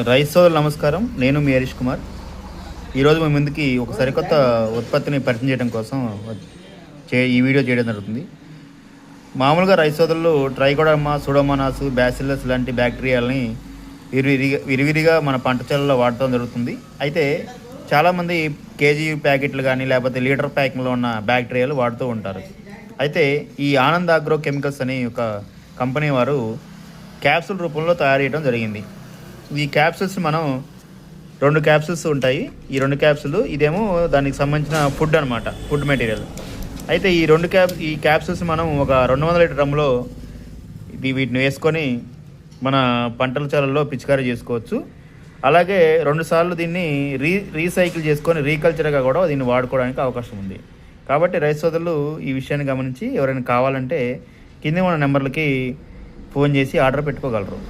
Rice సోదరులు నమస్కారం. నేను మీ హరీష్ కుమార్. ఈరోజు మీ ముందుకి ఒక సరికొత్త ఉత్పత్తిని పరిచయం చేయడం కోసం ఈ వీడియో చేయడం జరుగుతుంది. మామూలుగా రైస్ సోదరులు ట్రైకోడర్మా, సూడోమోనాస్, బ్యాసిల్లస్ లాంటి బ్యాక్టీరియాలని విరివిరిగా మన పంట చేలలో వాడటం జరుగుతుంది. అయితే చాలామంది కేజీ ప్యాకెట్లు కానీ లేకపోతే లీటర్ ప్యాకింగ్లో ఉన్న బ్యాక్టీరియాలు వాడుతూ ఉంటారు. అయితే ఈ ఆనంద్ అగ్రో కెమికల్స్ అని ఒక కంపెనీ వారు క్యాప్సూల్ రూపంలో తయారు చేయడం జరిగింది. ఈ క్యాప్సూల్స్ మనం 2 క్యాప్సూల్స్ ఉంటాయి. ఈ 2 క్యాప్సూల్ ఇదేమో దానికి సంబంధించిన ఫుడ్ అనమాట, ఫుడ్ మెటీరియల్. అయితే ఈ క్యాప్సూల్స్ మనం ఒక 200 లీటర్ డ్రమ్లో వీటిని వేసుకొని మన పంటల చేలల్లో పిచికారీ చేసుకోవచ్చు. అలాగే 2 సార్లు దీన్ని రీసైకిల్ చేసుకొని రీకల్చర్గా కూడా దీన్ని వాడుకోవడానికి అవకాశం ఉంది. కాబట్టి రైతు సోదరులు ఈ విషయాన్ని గమనించి ఎవరైనా కావాలంటే కింద ఉన్న నెంబర్లకి ఫోన్ చేసి ఆర్డర్ పెట్టుకోగలరు.